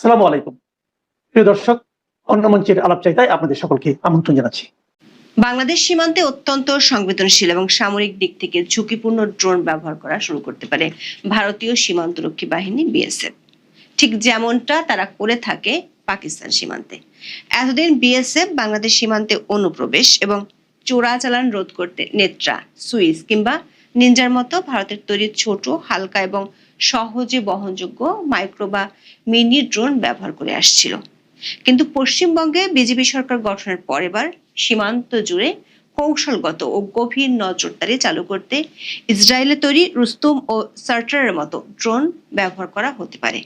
আসসালামু আলাইকুম। প্রিয় দর্শক, অন্য মঞ্চের আলাপচারিতায় আপনাদের সকলকে আমন্ত্রণ জানাচ্ছি। বাংলাদেশ সীমান্তে অত্যন্ত সংবেদনশীল এবং সামরিক দিক থেকে ঝুঁকিপূর্ণ ড্রোন ব্যবহার করা শুরু করতে পারে ভারতীয় সীমান্তরক্ষী বাহিনী বিএসএফ, ঠিক যেমনটা তারা করে থাকে পাকিস্তান সীমান্তে। এতদিন বিএসএফ বাংলাদেশ সীমান্তে অনুপ্রবেশ এবং চোরাচালান রোধ করতে নেত্রা, সুইস কিংবা নিনজার মতো ভারতের তৈরি ছোট, হালকা এবং সহজে বহনযোগ্য মাইক্রো বা মিনি ড্রোন ব্যবহার করে আসছিল। কিন্তু পশ্চিমবঙ্গে বিজেপি সরকার গঠনের পর এবার সীমান্ত জুড়ে কৌশলগত ও গভীর নজরদারি চালু করতে ইসরায়েলে তৈরি রুস্তম ও সার্টারের মতো ড্রোন ব্যবহার করা হতে পারে।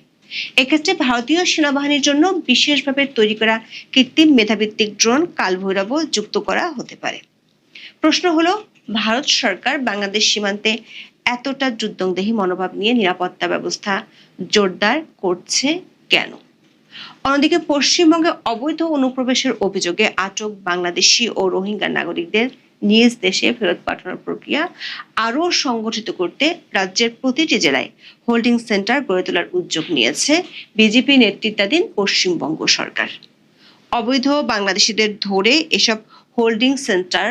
এক্ষেত্রে ভারতীয় সেনাবাহিনীর জন্য বিশেষভাবে তৈরি করা কৃত্রিম মেধাভিত্তিক ড্রোন কালভৈরবও যুক্ত করা হতে পারে। প্রশ্ন হলো, ভারত সরকার বাংলাদেশ সীমান্তে এতটা যুদ্ধংদেহী মনোভাব নিয়ে নিরাপত্তা ব্যবস্থা জোরদার করছে কেন? অন্যদিকে পশ্চিমবঙ্গে অবৈধ অনুপ্রবেশের অভিযোগে আটক বাংলাদেশি ও রোহিঙ্গা নাগরিকদের নিজ দেশে ফেরত পাঠানোর প্রক্রিয়া আরও সংগঠিত করতে রাজ্যের প্রতিটি জেলায় হোল্ডিং সেন্টার গড়ে তোলার উদ্যোগ নিয়েছে বিজেপি নেতৃত্বাধীন পশ্চিমবঙ্গ সরকার। অবৈধ বাংলাদেশিদের ধরে এসব হোল্ডিং সেন্টার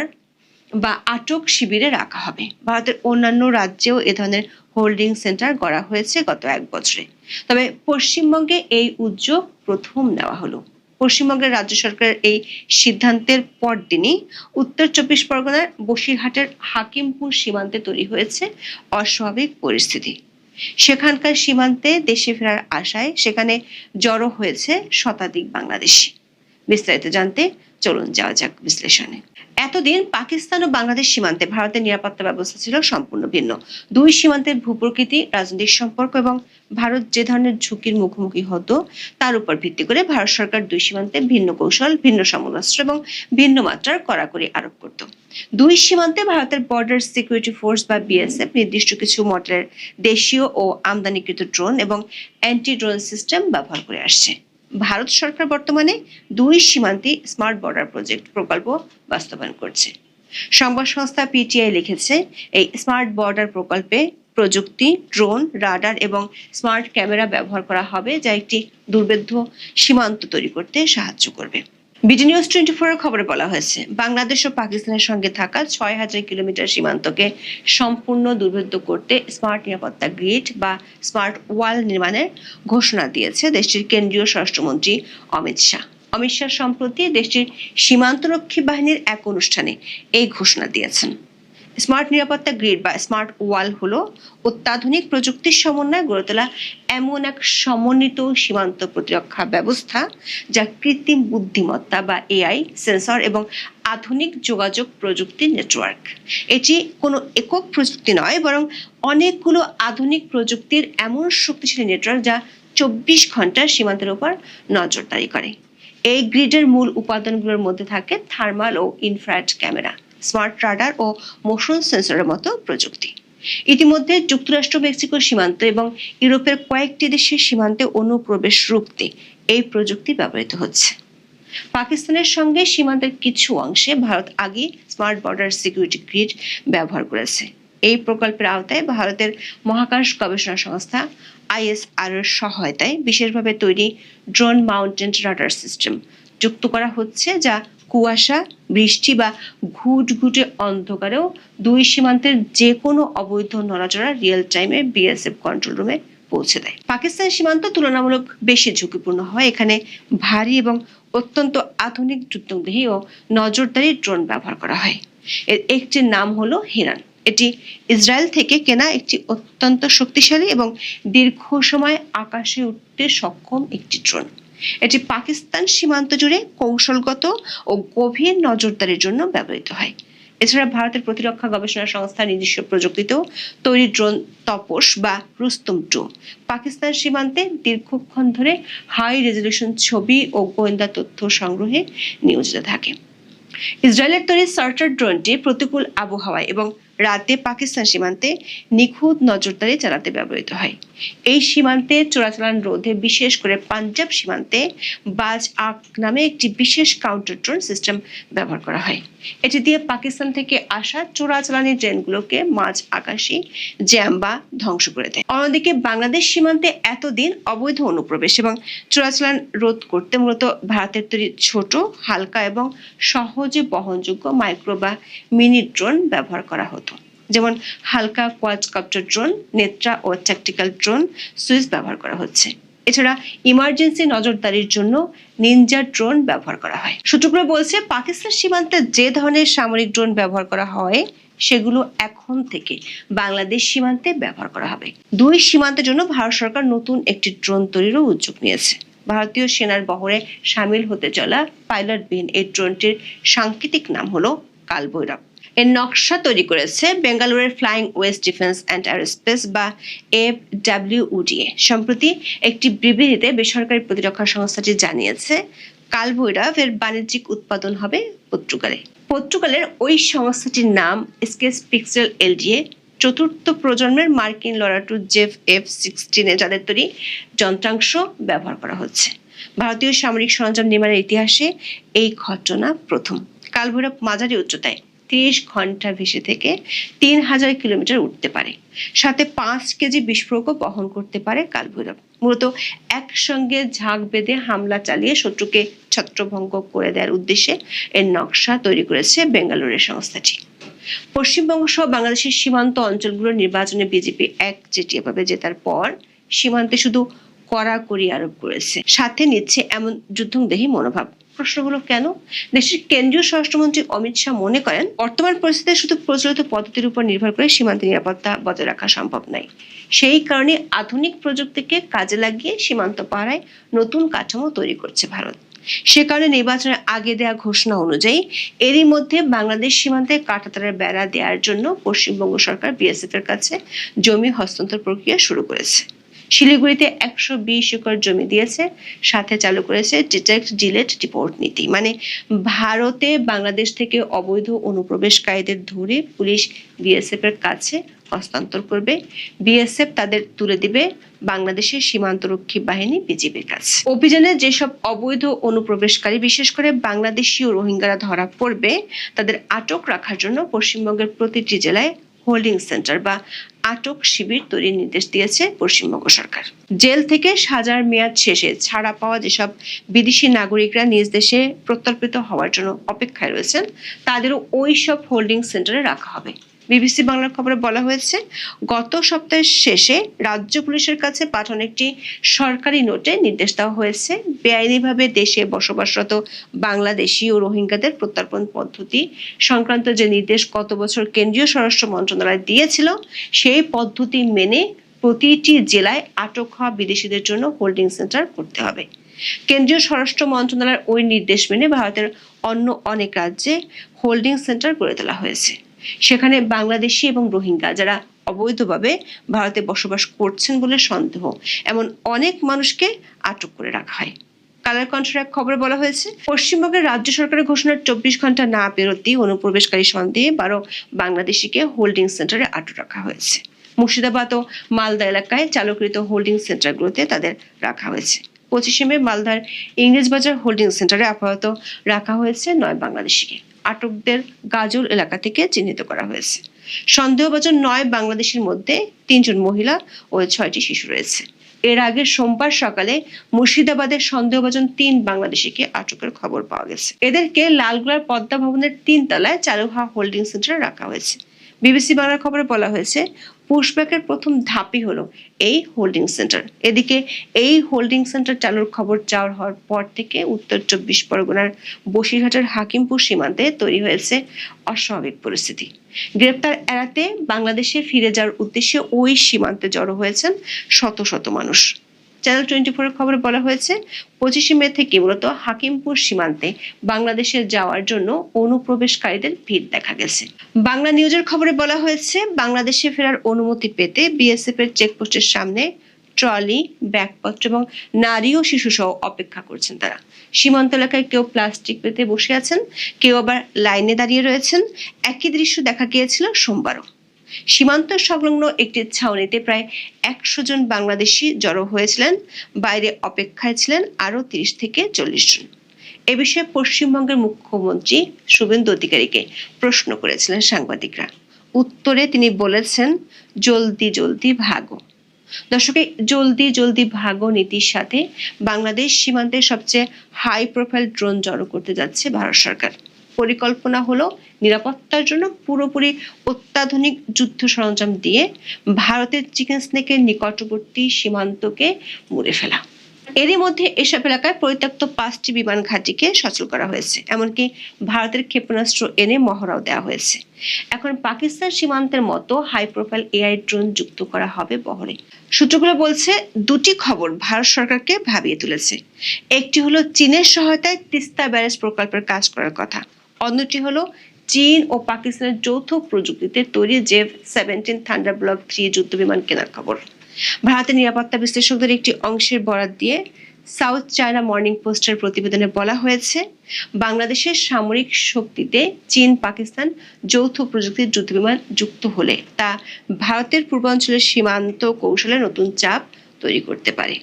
বা আটক শিবিরে রাখা হবে। ভারতের অন্যান্য রাজ্যেও এ ধরনের হোল্ডিং সেন্টার গড়া হয়েছে গত এক বছরে, তবে পশ্চিমবঙ্গে এই উদ্যোগ প্রথম নেওয়া হলো। পশ্চিমবঙ্গের রাজ্য সরকারের এই সিদ্ধান্তের পরদিনই উত্তর চব্বিশ পরগনার বসিরহাটের হাকিমপুর সীমান্তে তৈরি হয়েছে অস্বাভাবিক পরিস্থিতি। সেখানকার সীমান্তে দেশে ফেরার আশায় সেখানে জড়ো হয়েছে শতাধিক বাংলাদেশি। বিস্তারিত জানতে চলুন যাওয়া যাক বিশ্লেষণে। এতদিন পাকিস্তান ও বাংলাদেশ সীমান্তে ভারতের নিরাপত্তা ব্যবস্থা ছিল সম্পূর্ণ ভিন্ন। দুই সীমান্তের ভূপ্রকৃতি, রাজনৈতিক সম্পর্ক এবং ভারত যে ধরনের ঝুঁকির মুখোমুখি হতো তার উপর ভিত্তি করে ভারত সরকার দুই সীমান্তে ভিন্ন কৌশল, ভিন্ন সমরাস্ত্র এবং ভিন্ন মাত্রার কড়াকড়ি আরোপ করত। দুই সীমান্তে ভারতের বর্ডার সিকিউরিটি ফোর্স বা বিএসএফ নির্দিষ্ট কিছু মডেলের দেশীয় ও আমদানিকৃত ড্রোন এবং অ্যান্টি ড্রোন সিস্টেম ব্যবহার করে আসছে। ভারত সরকার বর্তমানে দুই সীমান্তে স্মার্ট বর্ডার প্রকল্প বাস্তবায়ন করছে। সংবাদ সংস্থা পিটিআই লিখেছে, এই স্মার্ট বর্ডার প্রকল্পে প্রযুক্তি, ড্রোন, রাডার এবং স্মার্ট ক্যামেরা ব্যবহার করা হবে, যা একটি দুর্ভেদ্য সীমান্ত তৈরি করতে সাহায্য করবে। বিডি নিউজ 24 এর খবরে বলা হয়েছে, বাংলাদেশ ও পাকিস্তানের সঙ্গে থাকা ৬,০০০ কিলোমিটার সীমান্তকে সম্পূর্ণ দুর্ভেদ্য করতে স্মার্ট নিরাপত্তা গ্রিড বা স্মার্ট ওয়াল নির্মাণের ঘোষণা দিয়েছে দেশটির কেন্দ্রীয় স্বরাষ্ট্রমন্ত্রী অমিত শাহ। অমিত শাহ সম্প্রতি দেশটির সীমান্তরক্ষী বাহিনীর এক অনুষ্ঠানে এই ঘোষণা দিয়েছেন। স্মার্ট নিরাপত্তা গ্রিড বা স্মার্ট ওয়াল হলো অত্যাধুনিক প্রযুক্তির সমন্বয়ে গড়ে তোলা এমন এক সমন্বিত সীমান্ত প্রতিরক্ষা ব্যবস্থা যা কৃত্রিম বুদ্ধিমত্তা বা এআই, সেন্সর এবং আধুনিক যোগাযোগ প্রযুক্তির নেটওয়ার্ক। এটি কোনো একক প্রযুক্তি নয়, বরং অনেকগুলো আধুনিক প্রযুক্তির এমন শক্তিশালী নেটওয়ার্ক যা ২৪ ঘন্টা সীমান্তের উপর নজরদারি করে। এই গ্রিডের মূল উপাদানগুলোর মধ্যে থাকে থার্মাল ও ইনফ্রারেড ক্যামেরা, স্মার্ট রাডার ও মোশন সেন্সরের মতো প্রযুক্তি। ইতিমধ্যে যুক্তরাষ্ট্র, মেক্সিকো সীমান্ত এবং ইউরোপের কয়েকটি দেশের সীমান্তে অনুপ্রবেশ রুখতে এই প্রযুক্তি ব্যবহৃত হচ্ছে। পাকিস্তানের সঙ্গে সীমান্তের কিছু অংশে ভারত আগে স্মার্ট বর্ডার সিকিউরিটি গ্রিড ব্যবহার করেছে। এই প্রকল্পের আওতায় ভারতের মহাকাশ গবেষণা সংস্থা আইএসআর এর সহায়তায় বিশেষভাবে তৈরি ড্রোন মাউন্টেড রাডার সিস্টেম যুক্ত করা হচ্ছে, যা কুয়াশা, বৃষ্টি বা ঘুটঘুটে অন্ধকারেও দুই সীমান্তের যে কোনো অবৈধ নড়াচড়া রিয়েল টাইমে বিএসএফ কন্ট্রোল রুমে পৌঁছে দেয়। পাকিস্তান সীমান্ত তুলনামূলক বেশি ঝুঁকিপূর্ণ হয়। এখানে ভারী এবং অত্যন্ত আধুনিক যুদ্ধংদেহী ও নজরদারি ড্রোন ব্যবহার করা হয়। এর একটির নাম হলো হিরান। এটি ইসরায়েল থেকে কেনা একটি অত্যন্ত শক্তিশালী এবং দীর্ঘ সময় আকাশে উঠতে সক্ষম একটি ড্রোন। এটি পাকিস্তান সীমান্ত জুড়ে কৌশলগত ও গভীর নজরদারির জন্য ব্যবহৃত হয়। এছাড়া ভারতের প্রতিরক্ষা গবেষণা সংস্থার নিজস্ব প্রযুক্তিতেও তৈরি ড্রোন তপস বা রুস্তম 2 পাকিস্তান সীমান্তে দীর্ঘক্ষণ ধরে হাই রেজলিউশন ছবি ও গোয়েন্দা তথ্য সংগ্রহে নিয়োজিত থাকে। ইসরায়েলের তৈরি সার্টার ড্রোনটি প্রতিকূল আবহাওয়ায় এবং রাতে পাকিস্তান সীমান্তে নিখুঁত নজরদারি চালাতে ব্যবহৃত হয়। এই সীমান্তে চোরাচালান রোধে বিশেষ করে পাঞ্জাব সীমান্তে বাজ আক নামে একটি বিশেষ কাউন্টার ড্রোন সিস্টেম ব্যবহার করা হয়। এটি দিয়ে পাকিস্তান থেকে আসা চোরাচালানি ট্রেনগুলোকে মাঝ আকাশে জ্যাম বা ধ্বংস করে দেয়। অন্যদিকে বাংলাদেশ সীমান্তে এতদিন অবৈধ অনুপ্রবেশ এবং চোরাচালান রোধ করতে মূলত ভারতের তৈরি ছোট, হালকা এবং সহজে বহনযোগ্য মাইক্রো বা মিনি ড্রোন ব্যবহার করা হতো। যেমন হালকা কোয়াডকপ্টার ড্রোন, নেত্রা ও ট্যাকটিক্যাল ড্রোন সুইচ ব্যবহার করা হচ্ছে। এছাড়া ইমার্জেন্সি নজরদারির জন্য নিনজা ড্রোন ব্যবহার করা হয়। সূত্রগুলো বলছে, পাকিস্তান সীমান্তে যে ধরনের সামরিক ড্রোন ব্যবহার করা হয় সেগুলো এখন থেকে বাংলাদেশ সীমান্তে ব্যবহার করা হবে। দুই সীমান্তের জন্য ভারত সরকার নতুন একটি ড্রোন তৈরিরও উদ্যোগ নিয়েছে। ভারতীয় সেনার বহরে সামিল হতে চলা পাইলটবিহীন এই ড্রোনটির সাংকেতিক নাম হলো কালভৈরব। এর নকশা তৈরি করেছে বেঙ্গালুরুর flying West defence and aerospace বা FWODA। সম্প্রতি একটি বিবৃতিতে বেসরকারি প্রতিরক্ষা সংস্থাটি জানিয়েছে, কালভৈরব এর বাণিজ্যিক উৎপাদন হবে পর্তুগালের ওই সংস্থাটির নাম স্কেচ পিক্সেল LDA। চতুর্থ প্রজন্মের মার্কিন লড়াকু জেফ F-16 যাদের তৈরি যন্ত্রাংশ ব্যবহার করা হচ্ছে। ভারতীয় সামরিক সরঞ্জাম নির্মাণের ইতিহাসে এই ঘটনা প্রথম। কালভৈরব মাঝারি উচ্চতায় 30 ঘন্টা ভেসে থেকে 3000 কিলোমিটার উঠতে পারে। সাথে 5 কেজি বিস্ফোরকও বহন করতে পারে কালভৈরব। মূলত একসঙ্গে ঝাঁক বেঁধে হামলা চালিয়ে শত্রুকে ছত্রভঙ্গ করে দেওয়ার উদ্দেশ্যে এর নকশা তৈরি করেছে বেঙ্গালুরুর সংস্থাটি। পশ্চিমবঙ্গ সহ বাংলাদেশের সীমান্ত অঞ্চলগুলোর নির্বাচনে বিজেপি একচেটিয়াভাবে জেতার পর সীমান্তে শুধু কড়াকড়ি আরোপ করেছে, সাথে নিচ্ছে এমন যুদ্ধংদেহী মনোভাব। প্রশ্ন হলো কেন? দেশের কেন্দ্রীয় স্বরাষ্ট্রমন্ত্রী অমিত শাহ মনে করেন, বর্তমান পরিস্থিতিতে শুধু প্রচলিত পদ্ধতির উপর নির্ভর করে সীমান্তে নিরাপত্তা বজায় রাখা সম্ভব নয়। সেই কারণে আধুনিক প্রযুক্তিকে কাজে লাগিয়ে সীমান্ত পাহারায় নতুন কাঠামো তৈরি করছে ভারত। সে কারণে নির্বাচনের আগে দেওয়া ঘোষণা অনুযায়ী এরই মধ্যে বাংলাদেশ সীমান্তে কাঁটাতারের বেড়া দেওয়ার জন্য পশ্চিমবঙ্গ সরকার BSF এর কাছে জমি হস্তান্তর প্রক্রিয়া শুরু করেছে। শিলিগুড়িতে 120 একর জমি দিয়েছে, সাথে চালু করেছে ডিটেক্ট ডিলেট ডিপোর্ট নীতি। মানে ভারতে বাংলাদেশ থেকে অবৈধ অনুপ্রবেশকারীদের ধরে পুলিশ BSF এর কাছে হস্তান্তর করবে, BSF তাদের তুলে দিবে বাংলাদেশের সীমান্তরক্ষী বাহিনী BGBর কাছে। অভিযানে যেসব অবৈধ অনুপ্রবেশকারী বিশেষ করে বাংলাদেশি ও রোহিঙ্গারা ধরা পড়বে তাদের আটক রাখার জন্য পশ্চিমবঙ্গের প্রতিটি জেলায় হোল্ডিং সেন্টার বা আটক শিবির তৈরির নির্দেশ দিয়েছে পশ্চিমবঙ্গ সরকার। জেল থেকে সাজার মেয়াদ শেষে ছাড়া পাওয়া যেসব বিদেশি নাগরিকরা নিজ দেশে প্রত্যর্পিত হওয়ার জন্য অপেক্ষায় রয়েছেন তাদেরও ওই সব হোল্ডিং সেন্টারে রাখা হবে। BBC বাংলার খবরে বলা হয়েছে, গত সপ্তাহের শেষে রাজ্য পুলিশের কাছে পাঠানো একটি সরকারি নোটে নির্দেশ দেওয়া হয়েছে, বেআইনিভাবে দেশে বসবাসরত বাংলাদেশি ও রোহিঙ্গাদের প্রত্যর্পণ পদ্ধতি সংক্রান্ত যে নির্দেশ গত বছর কেন্দ্রীয় স্বরাষ্ট্র মন্ত্রণালয় দিয়েছিল সেই পদ্ধতি মেনে প্রতিটি জেলায় আটক হওয়া বিদেশিদের জন্য হোল্ডিং সেন্টার করতে হবে। কেন্দ্রীয় স্বরাষ্ট্র মন্ত্রণালয়ের ওই নির্দেশ মেনে ভারতের অন্য অনেক রাজ্যে হোল্ডিং সেন্টার গড়ে তোলা হয়েছে। সেখানে বাংলাদেশি এবং রোহিঙ্গা যারা অবৈধভাবে ভারতে বসবাস করছেন বলে সন্দেহ এমন অনেক মানুষকে আটক করে রাখা হয়। কালার কণ্ঠের এক খবরে বলা হয়েছে, পশ্চিমবঙ্গের রাজ্য সরকারের ঘোষণার 24 ঘন্টা না পেরোতেই অনুপ্রবেশকারী সন্দেহে 12 বাংলাদেশিকে হোল্ডিং সেন্টারে আটক রাখা হয়েছে। মুর্শিদাবাদ ও মালদা এলাকায় চালুকৃত হোল্ডিং সেন্টারগুলোতে তাদের রাখা হয়েছে। 25 মে মালদার ইংরেজবাজার হোল্ডিং সেন্টারে আপাতত রাখা হয়েছে 9 বাংলাদেশিকে। আটকদের গাজল এলাকা থেকে চিহ্নিত করা হয়েছে। সন্দেহভাজন 9 বাংলাদেশের মধ্যে 3 জন মহিলা ও 6টি শিশু রয়েছে। এর আগে সোমবার সকালে মুর্শিদাবাদের সন্দেহভাজন 3 বাংলাদেশিকে আটকের খবর পাওয়া গেছে। এদেরকে লালগোলার পদ্মা ভবনের 3 তলায় চালু হওয়া হোল্ডিং সেন্টারে রাখা হয়েছে। BBC বাংলার খবরে বলা হয়েছে, পুশব্যাকের প্রথম ধাপই হলো এই হোল্ডিং সেন্টার। এদিকে এই হোল্ডিং সেন্টার চালুর খবর চাওয়া হওয়ার পর থেকে উত্তর 24 পরগনার বসিরহাটের হাকিমপুর সীমান্তে তৈরি হয়েছে অস্বাভাবিক পরিস্থিতি। গ্রেপ্তার এড়াতে বাংলাদেশে ফিরে যাওয়ার উদ্দেশ্যে ওই সীমান্তে জড়ো হয়েছেন শত শত মানুষ। চ্যানেল 24 এর খবরে বলা হয়েছে, 25 মে থেকে মূলত হাকিমপুর সীমান্তে বাংলাদেশে যাওয়ার জন্য অনুপ্রবেশকারীদের ভিড় দেখা গেছে। বাংলা নিউজের খবরে বলা হয়েছে, বাংলাদেশে ফেরার অনুমতি পেতে BSF এর চেকপোস্টের সামনে ট্রলি, ব্যাগপত্র এবং নারী ও শিশু সহ অপেক্ষা করছেন তারা। সীমান্ত এলাকায় কেউ প্লাস্টিক পেতে বসে আছেন, কেউ আবার লাইনে দাঁড়িয়ে রয়েছেন। একই দৃশ্য দেখা গিয়েছিল সোমবারও। সীমান্ত সংলগ্ন একটি ছাউনিতে প্রায় 100 জন বাংলাদেশি জড়ো হয়েছিলেন। বাইরে অপেক্ষায় ছিলেন আরো 30 থেকে 40 জন। এ বিষয়ে পশ্চিমবঙ্গের মুখ্যমন্ত্রী শুভেন্দু অধিকারীকে প্রশ্ন করেছিলেন সাংবাদিকরা। উত্তরে তিনি বলেছেন, জলদি জলদি ভাগো। দর্শক, জলদি জলদি ভাগো নীতির সাথে বাংলাদেশ সীমান্তে সবচেয়ে হাই প্রোফাইল ড্রোন জড়ো করতে যাচ্ছে ভারত সরকার। পরিকল্পনা হলো নিরাপত্তার জন্য পুরোপুরি অত্যাধুনিক যুদ্ধ সরঞ্জাম দিয়ে ভারতের চিকেন স্নেকের নিকটবর্তী সীমান্তকে মুড়ে ফেলা। এরই মধ্যে এসব এলাকায় পরিত্যক্ত 5টি বিমান ঘাঁটিকে সচল করা হয়েছে, এমনকি ভারতের ক্ষেপণাস্ত্র এনে মহড়াও দেওয়া হয়েছে। এখন পাকিস্তান সীমান্তের মতো হাই প্রোফাইল এআই ড্রোন যুক্ত করা হবে বহরে। সূত্রগুলো বলছে, দুটি খবর ভারত সরকারকে ভাবিয়ে তুলেছে। একটি হলো চীনের সহায়তায় তিস্তা ব্যারেজ প্রকল্পের কাজ করার কথা, অন্যটি হলো চীন ও পাকিস্তানের যৌথ প্রযুক্তিতে তৈরি জেভ-17 থান্ডার ব্লক 3 যুদ্ধ বিমান কেনার খবর। ভারতের নিরাপত্তা বিশ্লেষকদের একটি অংশের বরাত দিয়ে সাউথ চায়না মর্নিং পোস্টের প্রতিবেদনে বলা হয়েছে, বাংলাদেশের সামরিক শক্তিতে চীন পাকিস্তান যৌথ প্রযুক্তির যুদ্ধবিমান যুক্ত হলে তা ভারতের পূর্বাঞ্চলের সীমান্ত কৌশলে নতুন চাপ তৈরি করতে পারে।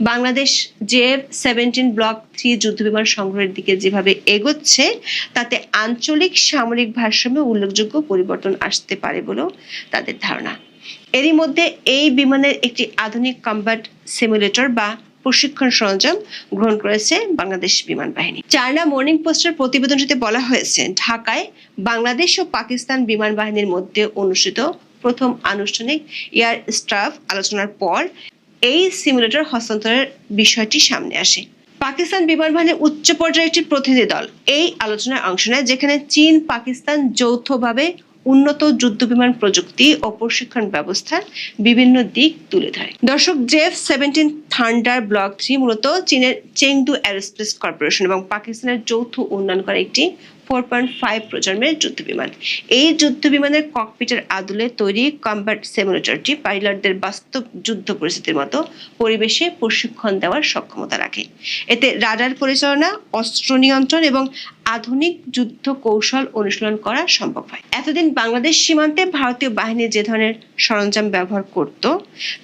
বাংলাদেশ জেভ-17 ব্লক 3 যুদ্ধবিমান সংগ্রহের দিকে যেভাবে এগোচ্ছে, তাতে আঞ্চলিক সামরিক ভারসাম্যে উল্লেখযোগ্য পরিবর্তন আসতে পারে বলেও তাদের ধারণা। এরই মধ্যে এই বিমানের একটি আধুনিক কম্ব্যাট সিমুলেটর বা প্রশিক্ষণ সরঞ্জাম গ্রহণ করেছে বাংলাদেশ বিমান বাহিনী। চায়না মর্নিং পোস্টের প্রতিবেদনটিতে বলা হয়েছে, ঢাকায় বাংলাদেশ ও পাকিস্তান বিমান বাহিনীর মধ্যে অনুষ্ঠিত প্রথম আনুষ্ঠানিক এয়ার স্টাফ আলোচনার পর এই সিমুলেটর হস্তান্তরের বিষয়টি সামনে আসে। পাকিস্তান বিমান বাহিনীর উচ্চ পর্যায়ের একটি প্রতিনিধি দল এই আলোচনায় অংশ নেয়, যেখানে চীন পাকিস্তান যৌথভাবে উন্নত যুদ্ধবিমান প্রযুক্তি ও প্রশিক্ষণ ব্যবস্থার বিভিন্ন দিক তুলে ধরে। দর্শক, জেভ-17 থান্ডার ব্লক 3 মূলত চীনের চেংদু এরোস্পেস কর্পোরেশন এবং পাকিস্তানের যৌথ উন্নয়ন করা একটি 4.5 প্রজন্মের যুদ্ধবিমান। এই যুদ্ধবিমানের ককপিটের আদলে তৈরি কম্ব্যাট সিমুলেটরটি পাইলটদের বাস্তব যুদ্ধ পরিস্থিতির মতো পরিবেশে প্রশিক্ষণ দেওয়ার সক্ষমতা রাখে। এতে রাডার পরিচালনা, অস্ত্র নিয়ন্ত্রণ এবং আধুনিক যুদ্ধ কৌশল অনুশীলন করা সম্ভব হয়। এতদিন বাংলাদেশ সীমান্তে ভারতীয় বাহিনী যে ধরনের সরঞ্জাম ব্যবহার করত,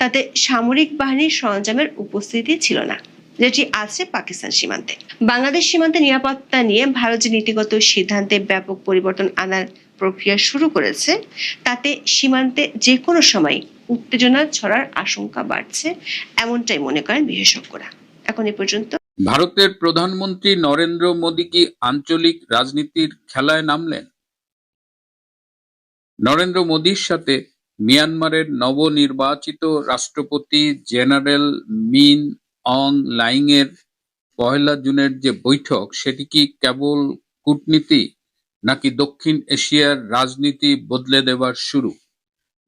তাতে সামরিক বাহিনীর সরঞ্জামের উপস্থিতি ছিল না, যেটি আছে পাকিস্তান সীমান্তে। বাংলাদেশ সীমান্তে নিরাপত্তা নিয়ে ভারত যে নীতিগত সিদ্ধান্তে ব্যাপক পরিবর্তন আনার প্রক্রিয়া শুরু করেছে, তাতে সীমান্তে যে কোনো সময় উত্তেজনা ছড়ার আশঙ্কা বাড়ছে, এমনটাই মনে করেন বিশেষজ্ঞরা। এখন এ পর্যন্ত। ভারতের প্রধানমন্ত্রী নরেন্দ্র মোদী কি আঞ্চলিক রাজনীতির খেলায় নামলেন? নরেন্দ্র মোদীর সাথে মিয়ানমারের নবনির্বাচিত রাষ্ট্রপতি জেনারেল মিন অং লাইংয়ের 1 জুনের যে বৈঠক, সেটি কি কেবল কূটনীতি নাকি দক্ষিণ এশিয়ার রাজনীতি বদলে দেবার শুরু?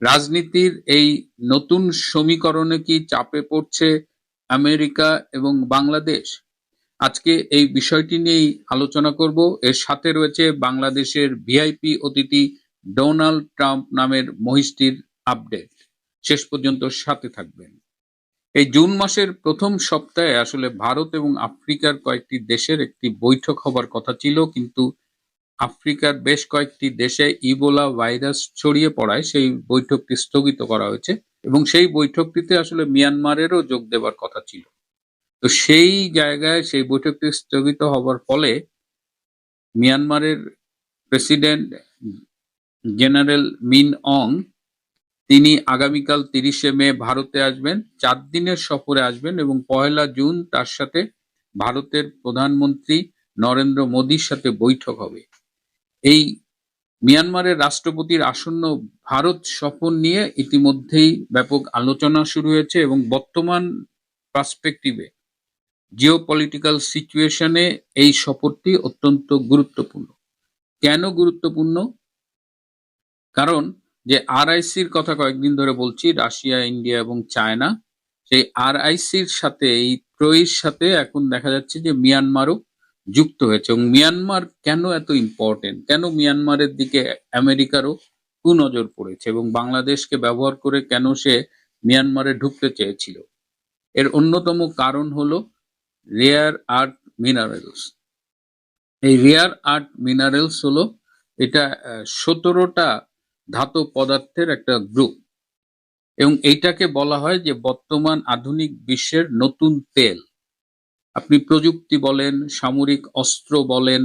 রাজনীতির এই নতুন সমীকরণে কি চাপে পড়ছে আমেরিকা এবং বাংলাদেশ? আজকে এই বিষয়টি নিয়েই আলোচনা করব। এর সাথে রয়েছে বাংলাদেশের ভিআইপি অতিথি ডোনাল্ড ট্রাম্প নামের মহিষটির আপডেট। শেষ পর্যন্ত সাথে থাকবেন। এই জুন মাসের প্রথম সপ্তাহে আসলে ভারত এবং আফ্রিকার কয়েকটি দেশের একটি বৈঠক হবার কথা ছিল, কিন্তু আফ্রিকার বেশ কয়েকটি দেশে ইবোলা ভাইরাস ছড়িয়ে পড়ায় সেই বৈঠকটি স্থগিত করা হয়েছে এবং সেই বৈঠকটিতে আসলে মিয়ানমারেরও যোগ দেবার কথা ছিল। তো সেই জায়গায় সেই বৈঠকটি স্থগিত হবার ফলে মিয়ানমারের প্রেসিডেন্ট জেনারেল মিন অং তিনি আগামীকাল 30শে মে ভারতে আসবেন, 4 দিনের সফরে আসবেন এবং 1 জুন তার সাথে ভারতের প্রধানমন্ত্রী নরেন্দ্র মোদীর সাথে বৈঠক হবে। এই মিয়ানমারের রাষ্ট্রপতির আসন্ন ভারত সফর নিয়ে ইতিমধ্যেই ব্যাপক আলোচনা শুরু হয়েছে এবং বর্তমান পার্সপেক্টিভে জিওপলিটিক্যাল সিচুয়েশনে এই সফরটি অত্যন্ত গুরুত্বপূর্ণ। কেন গুরুত্বপূর্ণ? কারণ যে আরআইসির কথা কয়েকদিন ধরে বলছি, রাশিয়া, ইন্ডিয়া এবং চায়না, সেই আরআইসির সাথে এই ত্রয়ীর সাথে এখন দেখা যাচ্ছে যে মিয়ানমারও যুক্ত হয়েছে। এবং মিয়ানমার কেন এত ইম্পর্টেন্ট, কেন মিয়ানমারের দিকে আমেরিকারও কুনজর পড়েছে এবং বাংলাদেশকে ব্যবহার করে কেন সে মিয়ানমারে ঢুকতে চেয়েছিল, এর অন্যতম কারণ হলো রেয়ার আর্থ মিনারেলস। এই রেয়ার আর্থ মিনারেলস হলো এটা 17টা ধাতব পদার্থের একটা গ্রুপ, এবং এইটাকে বলা হয় যে বর্তমান আধুনিক বিশ্বের নতুন তেল। আপনি প্রযুক্তি বলেন, সামরিক অস্ত্র বলেন,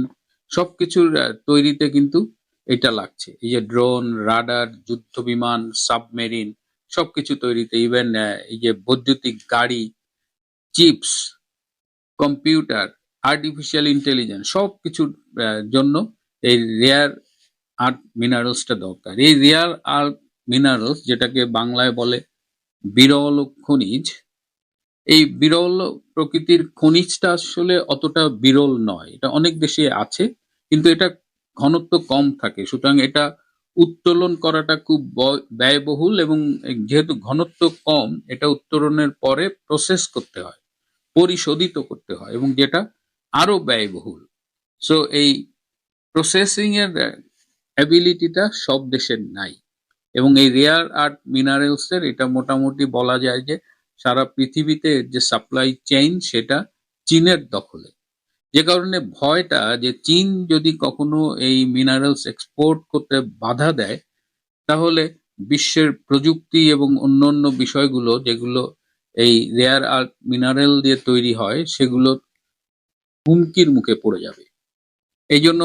সবকিছুর তৈরিতে কিন্তু এটা লাগছে। এই যে ড্রোন, রাডার, যুদ্ধ বিমান, সাবমেরিন, সবকিছু তৈরিতে, ইভেন এই যে বৈদ্যুতিক গাড়ি, চিপস, কম্পিউটার, আর্টিফিশিয়াল ইন্টেলিজেন্স, সবকিছুর জন্য এই রেয়ার আর্থ মিনারেলসটা দরকার। এই রেয়ার আর্থ মিনারেলস, যেটাকে বাংলায় বলে বিরল খনিজ, এই বিরল প্রকৃতির খনিজটা আসলে অতটা বিরল নয়। এটা অনেক দেশে আছে, কিন্তু এটা ঘনত্ব কম থাকে, সুতরাং এটা উত্তোলন করাটা খুব ব্যয়বহুল, এবং যেহেতু ঘনত্ব কম, এটা উত্তোলনের পরে প্রসেস করতে হয়, পরিশোধিত করতে হয়, এবং যেটা আরো ব্যয়বহুল। সো এই প্রসেসিং এর অ্যাবিলিটিটা সব দেশের নাই, এবং এই রেয়ার আর্থ মিনারেলস এর এটা মোটামুটি বলা যায় যে সারা পৃথিবীতে যে সাপ্লাই চেইন সেটা চীনের দখলে। যে কারণে ভয়টা যে চীন যদি কখনো এই মিনারেলস এক্সপোর্ট করতে বাধা দেয়, তাহলে বিশ্বের প্রযুক্তি এবং অন্যান্য বিষয়গুলো যেগুলো এই রেয়ার আর্থ মিনারেল দিয়ে তৈরি হয়, সেগুলো হুমকির মুখে পড়ে যাবে। এই জন্য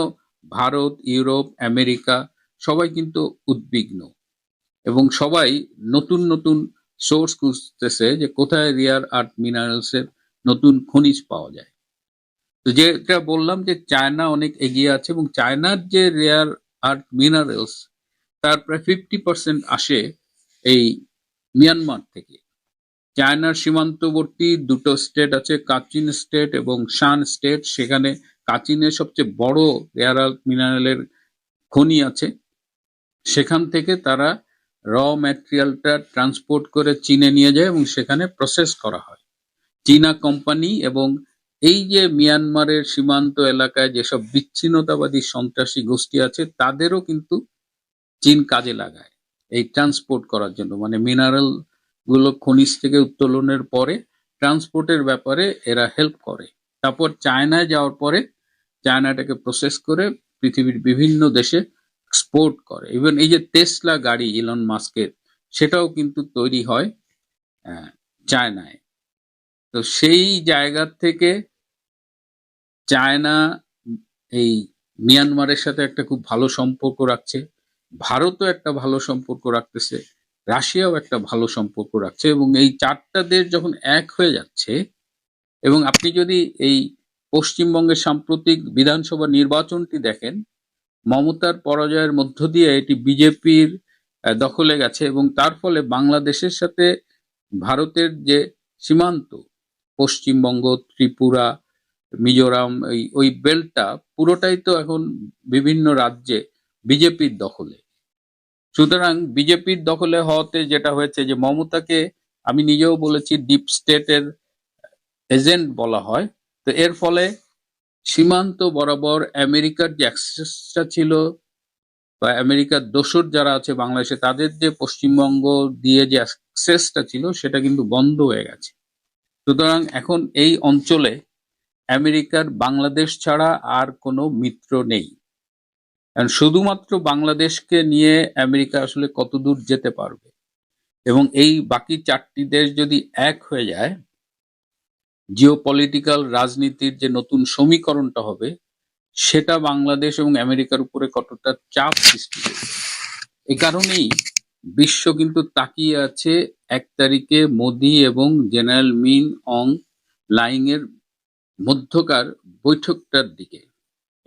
ভারত, ইউরোপ, আমেরিকা সবাই কিন্তু উদ্বিগ্ন, এবং সবাই নতুন নতুন সোর্স খুঁজতেছে যে কোথায় রেয়ার আর্থ মিনারেলস এর নতুন খনিজ পাওয়া যায়। তো যেটা বললাম যে চায়না অনেক এগিয়ে আছে, এবং চায়নার যে রেয়ার আর্থ মিনারেলস, তার প্রায় 50% আসে এই মিয়ানমার থেকে। চায়নার সীমান্তবর্তী দুটো স্টেট আছে, কাচিন স্টেট এবং শান স্টেট। সেখানে কাচিনের সবচেয়ে বড় রেয়ার আর্থ মিনারেলের খনি আছে। সেখান থেকে তারা র ম্যাটেরিয়ালটা ট্রান্সপোর্ট করে চীনে নিয়ে যায়, এবং সেখানে প্রসেস করা হয়। চীনা কোম্পানি এবং এই যে মিয়ানমারের সীমান্ত এলাকায় যেসব বিচ্ছিন্নতাবাদী সন্ত্রাসী গোষ্ঠী আছে, তাদেরও কিন্তু চীন কাজে লাগায় এই ট্রান্সপোর্ট করার জন্য। মানে মিনারেল গুলো খনিজ থেকে উত্তোলনের পরে ট্রান্সপোর্টের ব্যাপারে এরা হেল্প করে। তারপর চায়নায় যাওয়ার পরে চায়নাটাকে প্রসেস করে পৃথিবীর বিভিন্ন দেশে এক্সপোর্ট করে। ইভেন এই যে টেসলা গাড়ি ইলন মাস্কের, সেটাও কিন্তু তৈরি হয় চায়নায়। তো সেই জায়গা থেকে চায়না এই মিয়ানমারের সাথে একটা খুব ভালো সম্পর্ক রাখছে, ভারতও একটা ভালো সম্পর্ক রাখতেছে, রাশিয়াও একটা ভালো সম্পর্ক রাখছে, এবং এই চারটা দেশ যখন এক হয়ে যাচ্ছে, এবং আপনি যদি এই পশ্চিমবঙ্গের সাম্প্রতিক বিধানসভা নির্বাচনটি দেখেন, মমতার পরাজয়ের মধ্য দিয়ে এটি বিজেপির দখলে গেছে, এবং তার ফলে বাংলাদেশের সাথে ভারতের যে সীমান্ত, পশ্চিমবঙ্গ, ত্রিপুরা, মিজোরাম, ওই বেল্টটা পুরোটাই তো এখন বিভিন্ন রাজ্যে বিজেপির দখলে। সুতরাং বিজেপির দখলে হওয়াতে যেটা হয়েছে যে মমতাকে আমি নিজেও বলেছি ডিপ স্টেটের এজেন্ট বলা হয়। তো এর ফলে সীমান্ত বরাবর আমেরিকার যে অ্যাক্সেসটা ছিল, বা আমেরিকার দোসর যারা আছে বাংলাদেশে, তাদের যে পশ্চিমবঙ্গ দিয়ে যে অ্যাক্সেসটা ছিল, সেটা কিন্তু বন্ধ হয়ে গেছে। সুতরাং এখন এই অঞ্চলে আমেরিকার বাংলাদেশ ছাড়া আর কোনো মিত্র নেই। কারণ শুধুমাত্র বাংলাদেশকে নিয়ে আমেরিকা আসলে কতদূর যেতে পারবে, এবং এই বাকি চারটি দেশ যদি এক হয়ে যায়, জিওপলিটিক্যাল রাজনীতির যে নতুন সমীকরণটা হবে, সেটা বাংলাদেশ এবং আমেরিকার উপরে কতটা চাপ সৃষ্টি করবে। এই কারণেই বিশ্ব কিন্তু তাকিয়ে আছে 1 তারিখে মোদি এবং জেনারেল মিন অং লাইং এর মধ্যকার বৈঠকটার দিকে,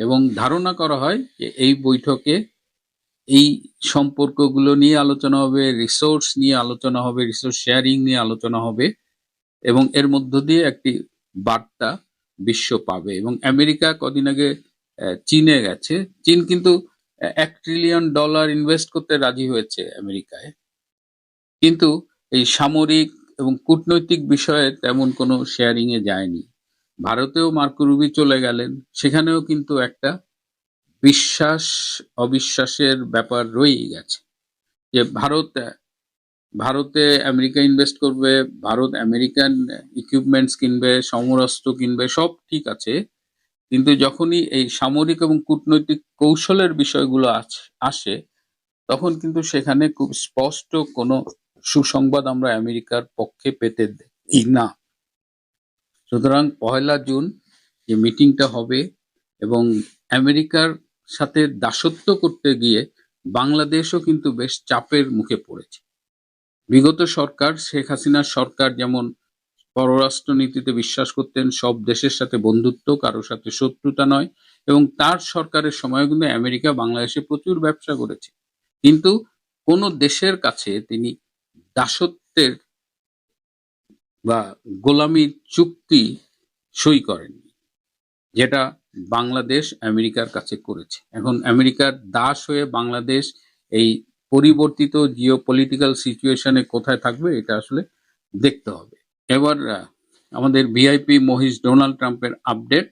এবং ধারণা করা হয় যে এই বৈঠকে এই সম্পর্কগুলো নিয়ে আলোচনা হবে, রিসোর্স নিয়ে আলোচনা হবে, রিসোর্স শেয়ারিং নিয়ে আলোচনা হবে, এবং এর মধ্য দিয়ে একটি বার্তা বিশ্ব পাবে। এবং আমেরিকা কদিন আগে চীনে গেছে, চীন কিন্তু $1 ট্রিলিয়ন ইনভেস্ট করতে রাজি হয়েছে আমেরিকায়, কিন্তু এই সামরিক এবং কূটনৈতিক বিষয়ে তেমন কোনো শেয়ারিং এ যায়নি। ভারতেও মার্কো রুবি চলে গেলেন, সেখানেও কিন্তু একটা বিশ্বাস অবিশ্বাসের ব্যাপার রয়েই গেছে, যে ভারতে আমেরিকা ইনভেস্ট করবে, ভারত আমেরিকান ইকুইপমেন্টস কিনবে, সমরাস্ত্র কিনবে, সব ঠিক আছে, কিন্তু যখনই এই সামরিক এবং কূটনৈতিক কৌশলের বিষয়গুলো আসে, তখন কিন্তু সেখানে খুব স্পষ্ট কোনো সুসংবাদ আমরা আমেরিকার পক্ষে পেতে দিই না। সুতরাং 1 জুন যে মিটিংটা হবে এবং আমেরিকার সাথে দাসত্ব করতে গিয়ে বাংলাদেশও কিন্তু বেশ চাপের মুখে পড়েছে। বিগত সরকার, শেখ হাসিনার সরকার যেমন পররাষ্ট্র নীতিতে বিশ্বাস করতেন, সব দেশের সাথে বন্ধুত্ব, কারোর সাথে শত্রুতা নয়, এবং তার সরকারের সময় কিন্তু আমেরিকা বাংলাদেশে প্রচুর ব্যবসা করেছে, কিন্তু কোন দেশের কাছে তিনি দাসত্বের বা গোলামির চুক্তি সই করেননি, যেটা বাংলাদেশ আমেরিকার কাছে করেছে। এখন আমেরিকার দাস হয়ে বাংলাদেশ এই পরিবর্তিত জিওপলিটিক্যাল সিচুয়েশনে কোথায় থাকবে, এটা আসলে দেখতে হবে। এবার আমাদের ভিআইপি মহিষ ডোনাল্ড ট্রাম্পের আপডেট।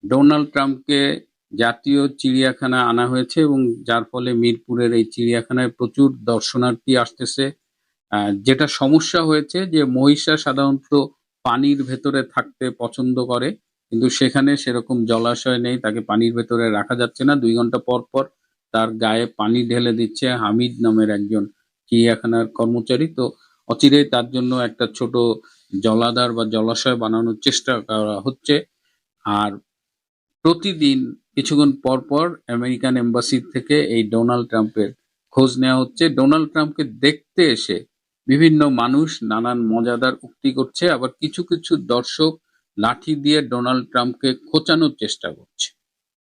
ডোনাল্ড ট্রাম্পকে জাতীয় চিড়িয়াখানা আনা হয়েছে এবং যার ফলে মিরপুরের এই চিড়িয়াখানায় প্রচুর দর্শনার্থী আসতেছে। যেটা সমস্যা হয়েছে যে মহিষরা সাধারণত পানির ভেতরে থাকতে পছন্দ করে, কিন্তু সেখানে সেরকম জলাশয় নেই, তাকে পানির ভেতরে রাখা যাচ্ছে না। 2 ঘন্টা পর পর তার গায়ে পানি ঢেলে দিচ্ছে হামিদ নামের একজন চিড়িয়াখানার কর্মচারী। তো অচিরেই তার জন্য একটা ছোট জলাধার বা জলাশয় বানানোর চেষ্টা করা হচ্ছে। আর প্রতিদিন কিছুক্ষণ পর পর আমেরিকান এম্বাসি থেকে এই ডোনাল্ড ট্রাম্পের খোঁজ নেওয়া হচ্ছে। ডোনাল্ড ট্রাম্পকে দেখতে এসে বিভিন্ন মানুষ নানান মজাদার উক্তি করছে, আবার কিছু কিছু দর্শক লাঠি দিয়ে ডোনাল্ড ট্রাম্পকে খোঁচানোর চেষ্টা করছে।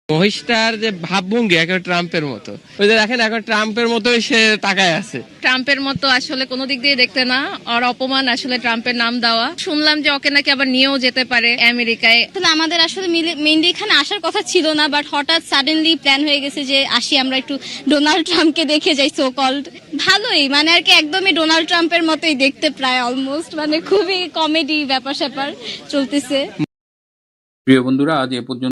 মহিষটার যে ভাবভঙ্গি এখন ট্রাম্পের মতো, ওই যে দেখেন এখন ট্রাম্পের মতোই সে তাকায় আছে। ট্রাম্পের মতো আসলে কোনো দিক দিয়ে দেখতে না, আর অপমান আসলে ট্রাম্পের নাম দেওয়া। শুনলাম যে ওকে নাকি আবার নিয়েও যেতে পারে আমেরিকায়। আসলে আমাদের আসলে মেইনলি এখানে আসার কথা ছিল না, বাট হঠাৎ সাডেনলি প্ল্যান হয়ে গেছে যে আসি আমরা একটু ডোনাল্ড ট্রাম্পকে দেখে যাই। সো কল্ড ভালোই, মানে আর কি একদমই ডোনাল্ড ট্রাম্পের মতোই দেখতে, প্রায় অলমোস্ট, মানে খুবই কমেডি ব্যাপার স্যাপার চলতেছে। প্রিয় বন্ধুরা, আজ এ পর্যন্ত।